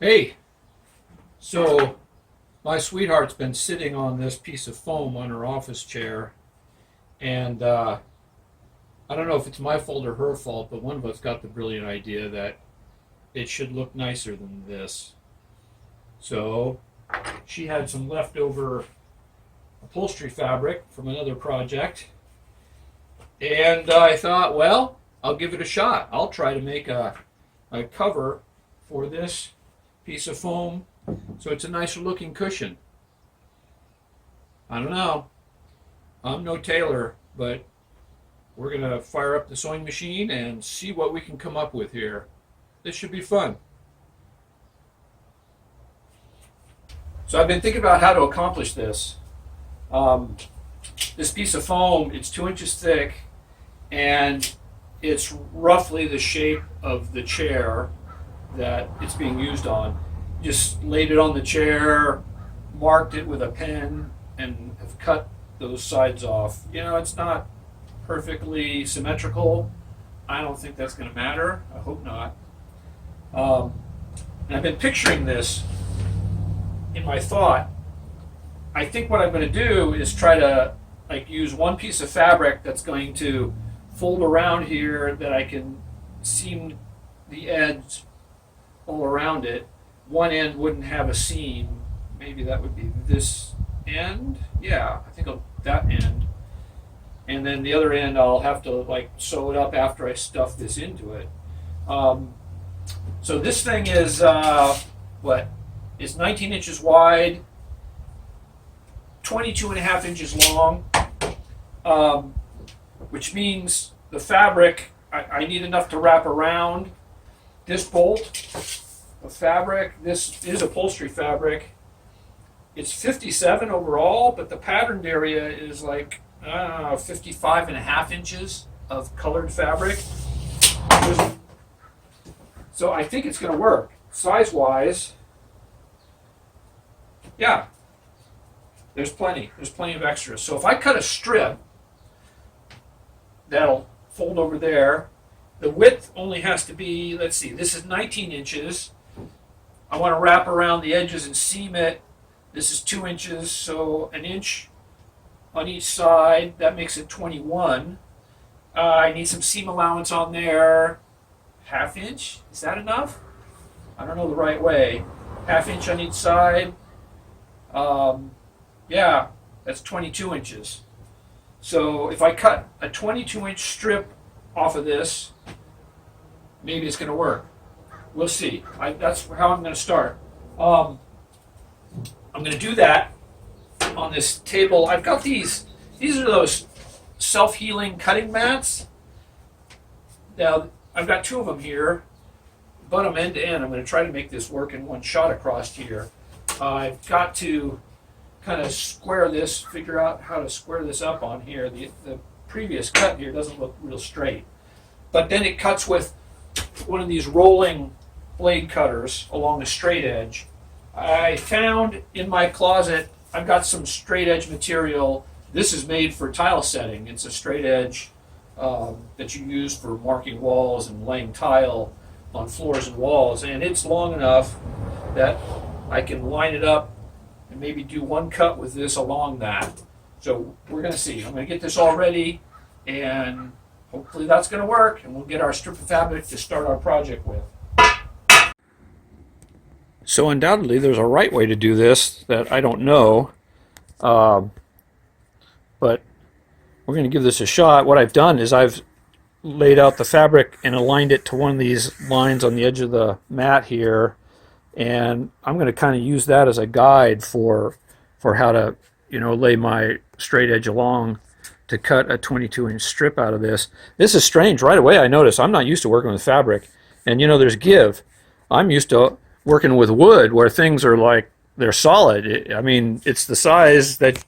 Hey, so my sweetheart's been sitting on this piece of foam on her office chair, and I don't know if it's my fault or her fault, but one of us got the brilliant idea that it should look nicer than this. So she had some leftover upholstery fabric from another project, and I thought, well, I'll give it a shot. I'll try to make a cover for this piece of foam so it's a nicer looking cushion. I don't know. I'm no tailor, but we're going to fire up the sewing machine and see what we can come up with here. This should be fun. So I've been thinking about how to accomplish this. Um, this piece of foam, it's 2 inches thick, and it's roughly the shape of the chair that it's being used on. Just laid it on the chair, marked it with a pen, and have cut those sides off. You know, it's not perfectly symmetrical. I don't think that's going to matter. I hope not. And I've been picturing this in my thought. I think what I'm going to do is try to use one piece of fabric that's going to fold around here that I can seam the edge all around it. One end wouldn't have a seam. Maybe that would be this end. Yeah, I think that end. And then the other end I'll have to sew it up after I stuff this into it. So this thing is It's 19 inches wide, 22 and a half inches long, which means the fabric, I need enough to wrap around this bolt of fabric. This is upholstery fabric. It's 57 overall, but the patterned area is 55 and a half inches of colored fabric. So I think it's going to work. Size-wise, yeah, there's plenty of extras. So if I cut a strip, that'll fold over there. The width only has to be, let's see, this is 19 inches. I want to wrap around the edges and seam it. This is 2 inches, so an inch on each side. That makes it 21. I need some seam allowance on there. Half inch, is that enough? I don't know the right way. Half inch on each side. Yeah, that's 22 inches. So if I cut a 22-inch strip off of this, maybe it's going to work. We'll see. That's how I'm going to start. I'm going to do that on this table. I've got these. These are those self-healing cutting mats. Now, I've got two of them here. Butt them end to end. I'm going to try to make this work in one shot across here. I've got to kind of square this, figure out how to square this up on here. The previous cut here doesn't look real straight. But then it cuts with one of these rolling blade cutters along the straight edge. I found in my closet, I've got some straight edge material. This is made for tile setting. It's a straight edge that you use for marking walls and laying tile on floors and walls. And it's long enough that I can line it up and maybe do one cut with this along that. So we're going to see. I'm going to get this all ready, and hopefully that's going to work, and we'll get our strip of fabric to start our project with. So undoubtedly there's a right way to do this that I don't know, but we're going to give this a shot. What I've done is I've laid out the fabric and aligned it to one of these lines on the edge of the mat here, and I'm going to kind of use that as a guide for how to lay my straight edge along to cut a 22-inch strip out of this. This is strange. Right away I notice I'm not used to working with fabric, and there's give. I'm used to working with wood where things are they're solid. I mean, it's the size that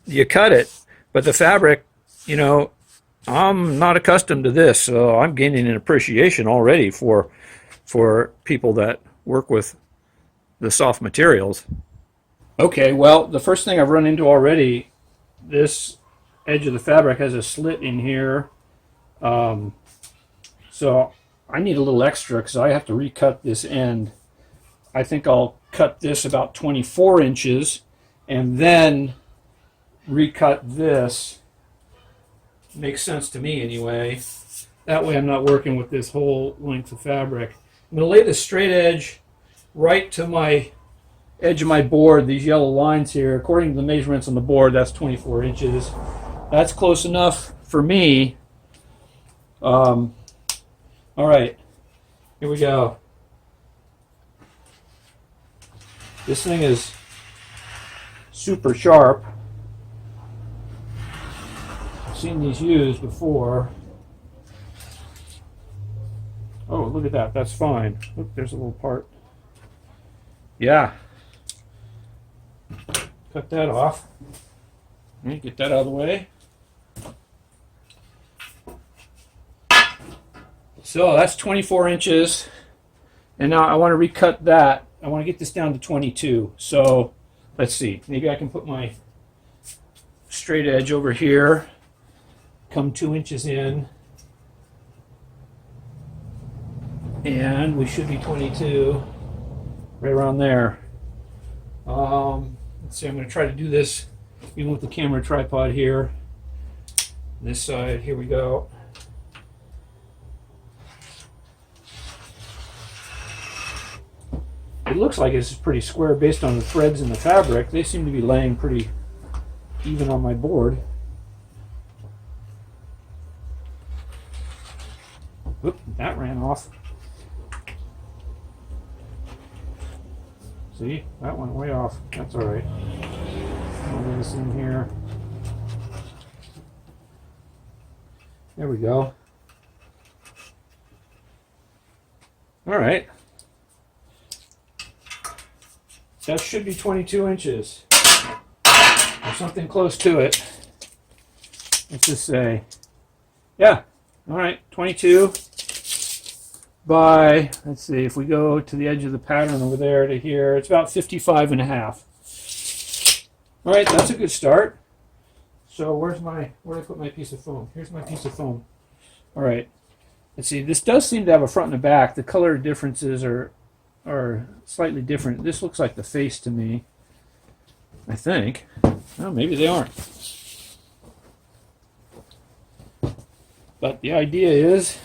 you cut it, but the fabric, I'm not accustomed to this, so I'm gaining an appreciation already for people that work with the soft materials. Okay, well, the first thing I've run into already, this edge of the fabric has a slit in here. So I need a little extra because I have to recut this end. I think I'll cut this about 24 inches and then recut this. Makes sense to me anyway. That way I'm not working with this whole length of fabric. I'm going to lay the straight edge right to my edge of my board, these yellow lines here. According to the measurements on the board, that's 24 inches. That's close enough for me. All right, here we go. This thing is super sharp. I've seen these used before. Oh, look at that. That's fine. Look, there's a little part. Yeah. Cut that off. Get that out of the way. So that's 24 inches. And now I want to recut that. I want to get this down to 22. So let's see. Maybe I can put my straight edge over here. Come 2 inches in. And we should be 22. Right around there. Let's see. I'm going to try to do this even with the camera tripod here. This side. Here we go. It looks like it's pretty square based on the threads in the fabric. They seem to be laying pretty even on my board. Oop, that ran off. See, that went way off. That's all right. I'll get this in here. There we go. All right. That should be 22 inches. Or something close to it. Let's just say. Yeah. All right. 22 by, let's see, if we go to the edge of the pattern over there to here, it's about 55 and a half. All right. That's a good start. So where did I put my piece of foam? Here's my piece of foam. All right. Let's see. This does seem to have a front and a back. The color differences are slightly different. This looks like the face to me, I think. Well, maybe they aren't. But the idea is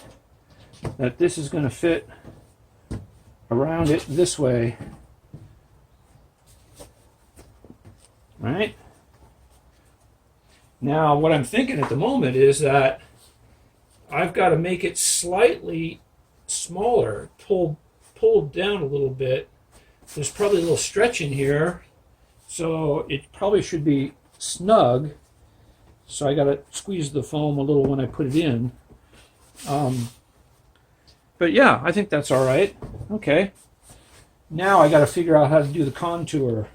that this is going to fit around it this way. Right? Now, what I'm thinking at the moment is that I've got to make it slightly smaller, pulled down a little bit. There's probably a little stretch in here, so it probably should be snug. So I got to squeeze the foam a little when I put it in. But yeah, I think that's all right. Okay. Now I got to figure out how to do the contour.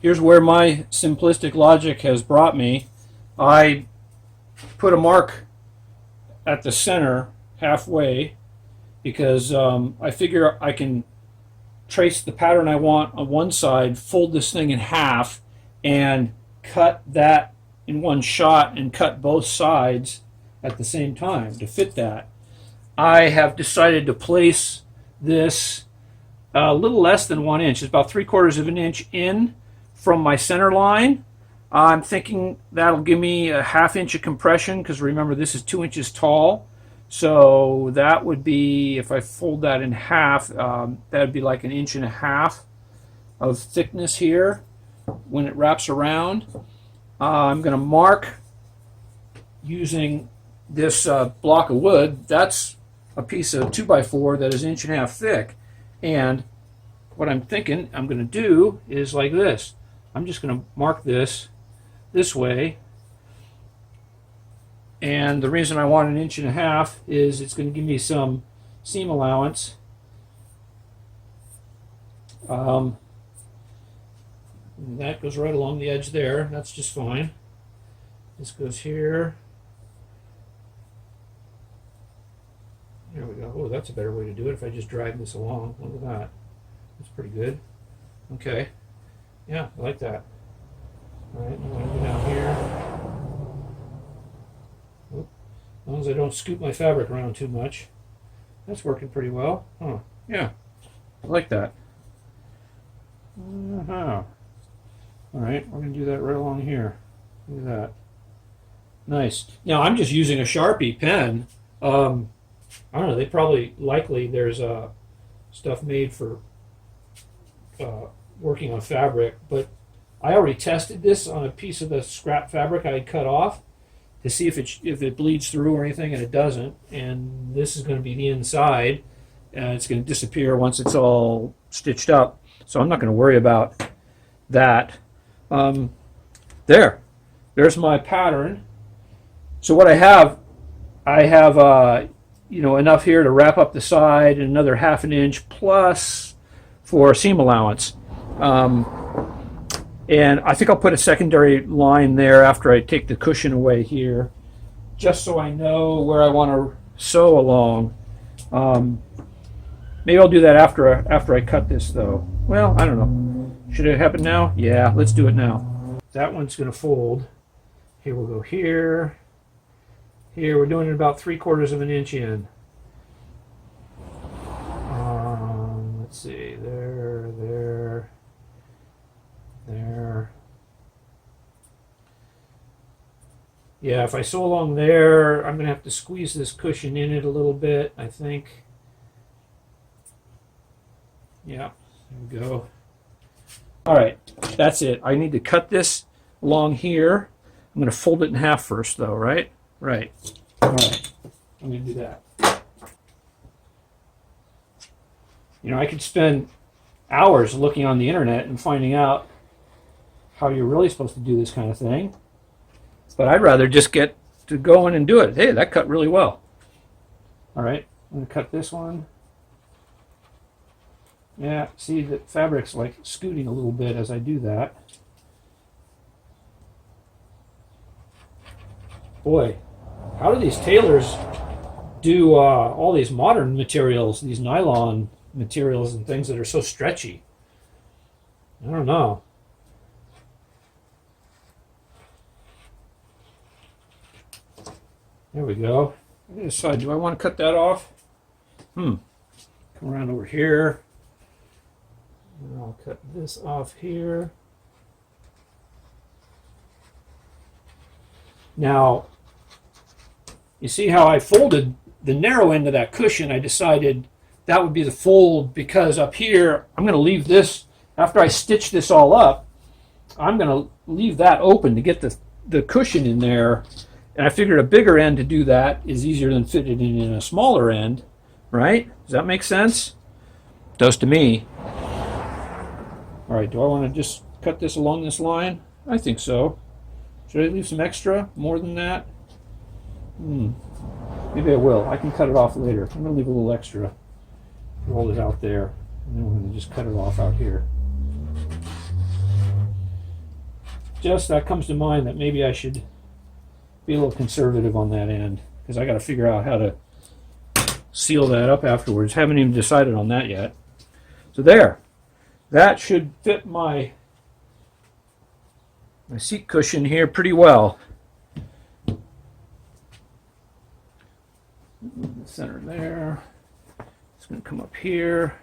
Here's where my simplistic logic has brought me. I put a mark at the center halfway because I figure I can trace the pattern I want on one side, fold this thing in half, and cut that in one shot and cut both sides at the same time to fit that. I have decided to place this a little less than 1 inch. It's about 3/4 of an inch in from my center line. I'm thinking that'll give me a 1/2 inch of compression because remember this is 2 inches tall. So that would be, if I fold that in half, that would be like 1.5 inches of thickness here when it wraps around. I'm going to mark using this block of wood. That's a piece of 2x4 that is 1.5 inches thick. And what I'm thinking I'm going to do is like this. I'm just going to mark this way. And the reason I want 1.5 inches is it's going to give me some seam allowance. That goes right along the edge there. That's just fine. This goes here. There we go. Oh, that's a better way to do it if I just drag this along. Look at that. That's pretty good. Okay. Yeah, I like that. All right, I'm going to go down here. Oop. long as I don't scoop my fabric around too much. That's working pretty well. Huh. Yeah, I like that. Uh-huh. All right, we're going to do that right along here. Look at that. Nice. Now, I'm just using a Sharpie pen. I don't know, they probably, likely, there's stuff made for working on fabric, but I already tested this on a piece of the scrap fabric I had cut off to see if it bleeds through or anything, and it doesn't. And this is going to be the inside, and it's going to disappear once it's all stitched up. So I'm not going to worry about that. There's my pattern. So what I have enough here to wrap up the side, and another 1/2 inch plus for seam allowance. And I think I'll put a secondary line there after I take the cushion away here, just so I know where I want to sew along. Maybe I'll do that after I cut this, though. Well, I don't know. Should it happen now? Yeah, let's do it now. That one's going to fold. Here we'll go here. Here we're doing it about 3/4 of an inch in. Let's see, there. Yeah, if I sew along there, I'm going to have to squeeze this cushion in it a little bit, I think. Yeah, there we go. All right, that's it. I need to cut this along here. I'm going to fold it in half first, though, right? Right. All right, I'm going to do that. You know, I could spend hours looking on the internet and finding out how you're really supposed to do this kind of thing. But I'd rather just get to going and do it. Hey, that cut really well. All right, I'm going to cut this one. Yeah, see, the fabric's like scooting a little bit as I do that. Boy, how do these tailors do all these modern materials, these nylon materials and things that are so stretchy? I don't know. There we go. I gotta decide, do I want to cut that off? Come around over here. And I'll cut this off here. Now, you see how I folded the narrow end of that cushion? I decided that would be the fold, because up here, I'm going to leave this, after I stitch this all up, I'm going to leave that open to get the cushion in there. And I figured a bigger end to do that is easier than fitting it in a smaller end, right? Does that make sense? It does to me. All right, do I want to just cut this along this line? I think so. Should I leave some extra? More than that? Maybe I will. I can cut it off later. I'm going to leave a little extra. Roll it out there. And then we're going to just cut it off out here. Just that comes to mind that maybe I should be a little conservative on that end, because I got to figure out how to seal that up afterwards. Haven't even decided on that yet. So there. That should fit my seat cushion here pretty well. In the center there. It's going to come up here,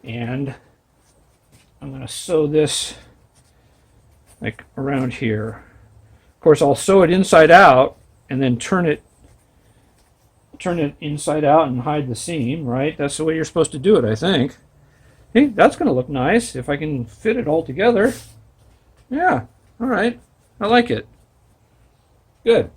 and I'm going to sew this like around here. Of course, I'll sew it inside out and then turn it inside out and hide the seam, right? That's the way you're supposed to do it, I think. Hey, that's going to look nice if I can fit it all together. Yeah, all right. I like it. Good.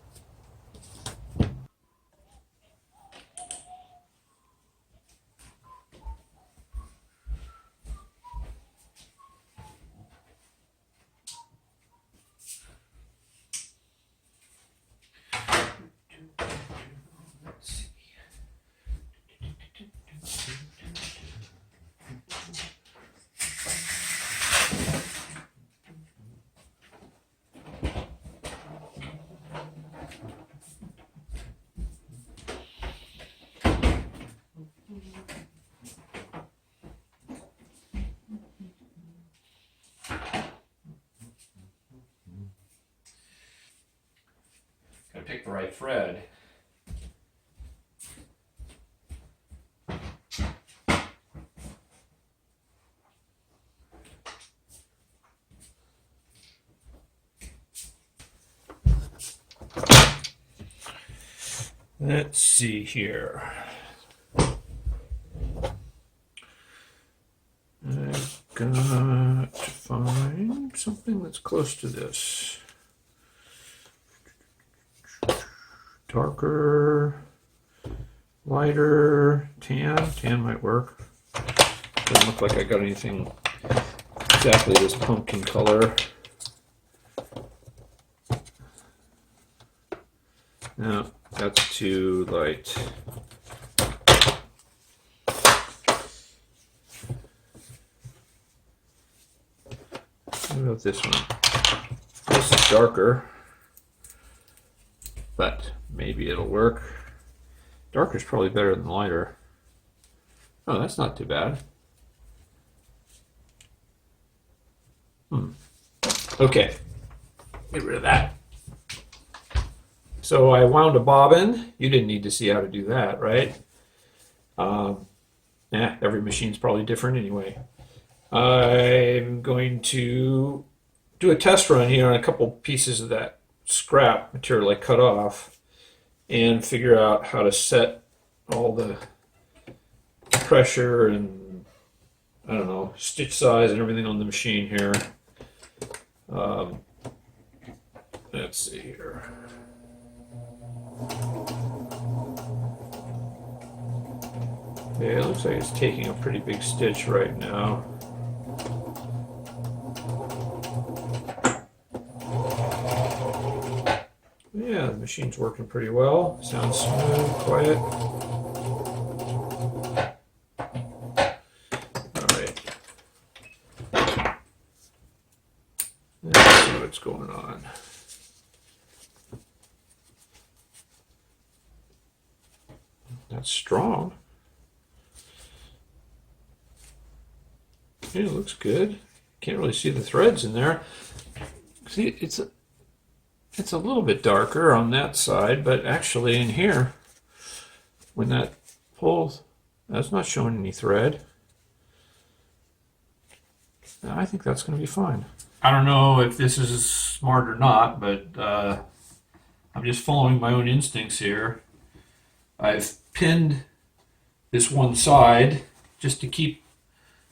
Gotta pick the right thread. Let's see here. I've got to find something that's close to this. Darker, lighter, tan. Tan might work. Doesn't look like I got anything exactly this pumpkin color. No, that's too light. What about this one? This is darker, but maybe it'll work. Darker is probably better than lighter. Oh, that's not too bad. Okay, get rid of that. So I wound a bobbin. You didn't need to see how to do that, right? Every machine's probably different anyway. I'm going to do a test run here on a couple pieces of that scrap material I cut off and figure out how to set all the pressure and, I don't know, stitch size and everything on the machine here. Let's see here. Okay, it looks like it's taking a pretty big stitch right now. Yeah, the machine's working pretty well. Sounds smooth, quiet. All right. Let's see what's going on. That's strong. Yeah, it looks good. Can't really see the threads in there. See, it's a little bit darker on that side, but actually in here, when that pulls, that's not showing any thread. I think that's going to be fine. I don't know if this is smart or not, but I'm just following my own instincts here. I've pinned this one side just to keep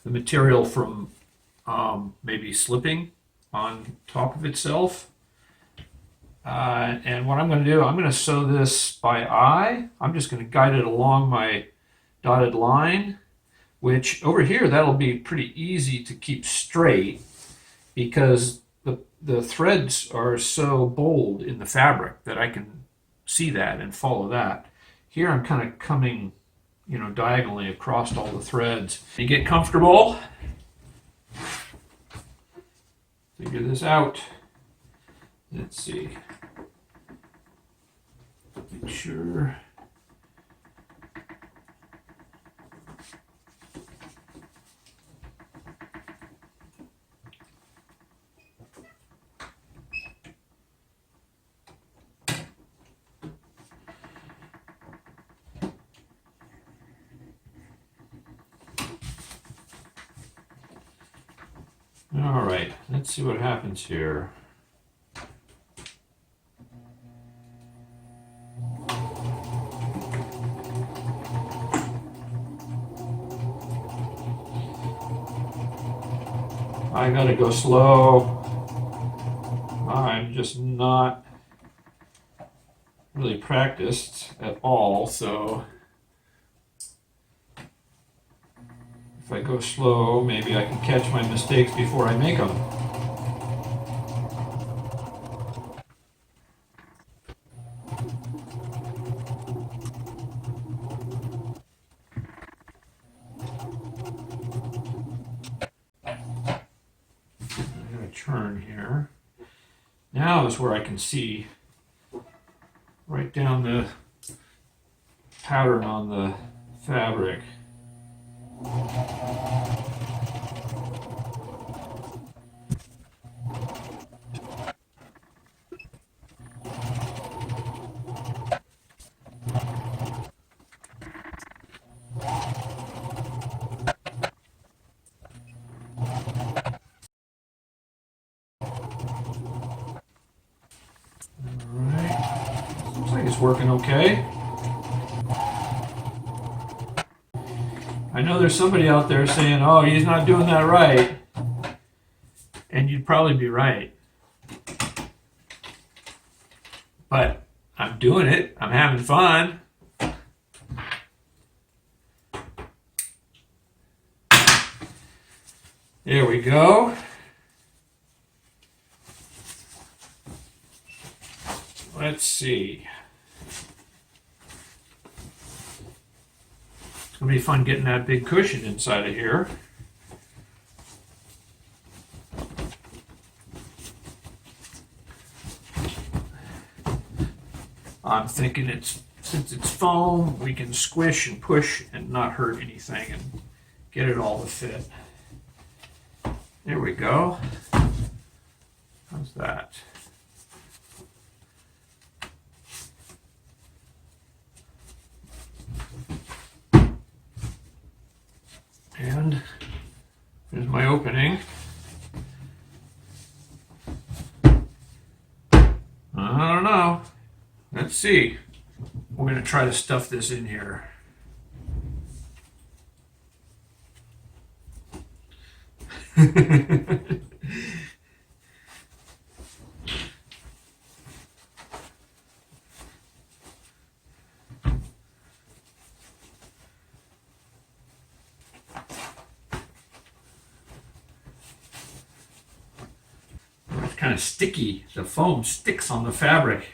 the material from maybe slipping on top of itself. And what I'm going to do, I'm going to sew this by eye. I'm just going to guide it along my dotted line, which over here, that'll be pretty easy to keep straight because the threads are so bold in the fabric that I can see that and follow that. Here I'm kind of coming, diagonally across all the threads. You get comfortable. Figure this out. Let's see. Make sure. All right, let's see what happens here. I gotta go slow. I'm just not really practiced at all, so if I go slow, maybe I can catch my mistakes before I make them. I'm going to turn here. Now is where I can see right down the pattern on the fabric. Alright, looks like it's working okay. I know there's somebody out there saying, oh, he's not doing that right. And you'd probably be right. But I'm doing it. I'm having fun. There we go. Let's see. It's going to be fun getting that big cushion inside of here. I'm thinking since it's foam, we can squish and push and not hurt anything and get it all to fit. There we go. How's that? And there's my opening. I don't know. Let's see. We're going to try to stuff this in here. It's kind of sticky. The foam sticks on the fabric.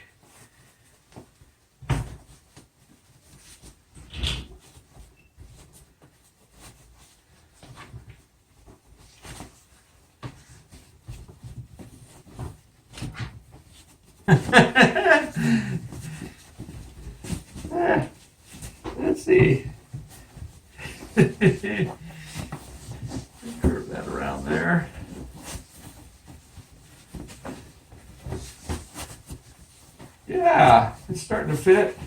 Let's see. Curve that around there. Yeah, it's starting to fit.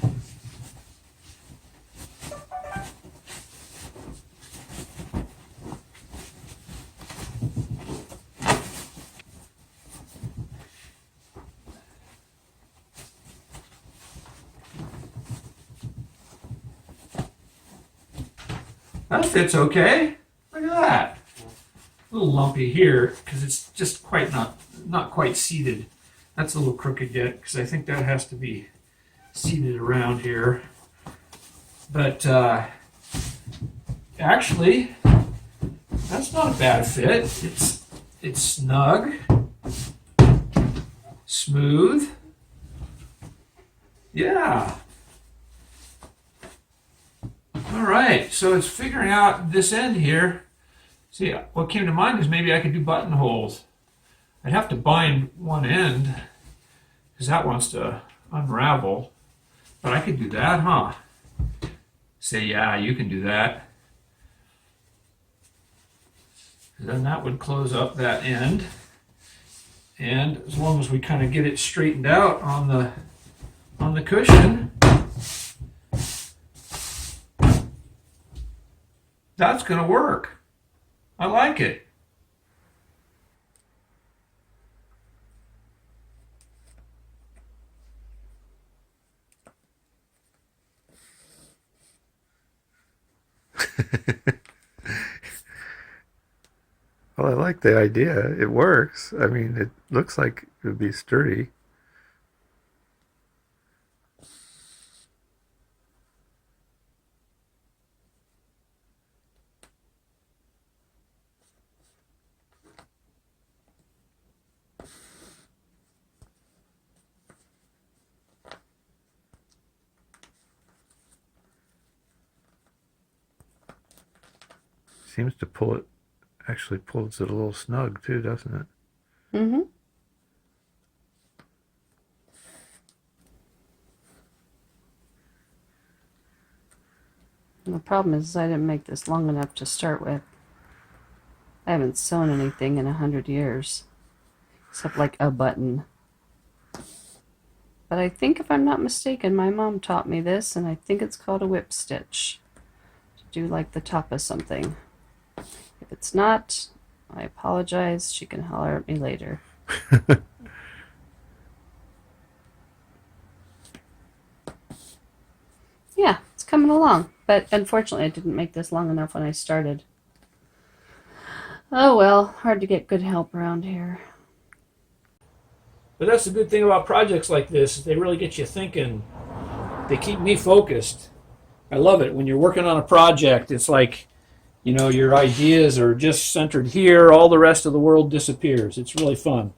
That fits okay. Look at that. A little lumpy here because it's just not quite seated. That's a little crooked yet because I think that has to be seated around here. But actually, that's not a bad fit. It's snug, smooth. Yeah. All right, so it's figuring out this end here. See, what came to mind is maybe I could do buttonholes. I'd have to bind one end because that wants to unravel. But I could do that, huh? Say, yeah, you can do that. Then that would close up that end. And as long as we kind of get it straightened out on the cushion, that's going to work. I like it. Well, I like the idea. It works. I mean, it looks like it would be sturdy. Seems to pull it, actually pulls it a little snug too, doesn't it? Mm-hmm. The problem is I didn't make this long enough to start with. I haven't sewn anything in 100 years, except like a button. But I think if I'm not mistaken, my mom taught me this, and I think it's called a whip stitch. To do like the top of something. If it's not, I apologize. She can holler at me later. Yeah, it's coming along. But unfortunately, I didn't make this long enough when I started. Oh well, hard to get good help around here. But that's the good thing about projects like this, is they really get you thinking. They keep me focused. I love it. When you're working on a project, it's like, you know, your ideas are just centered here, all the rest of the world disappears. It's really fun.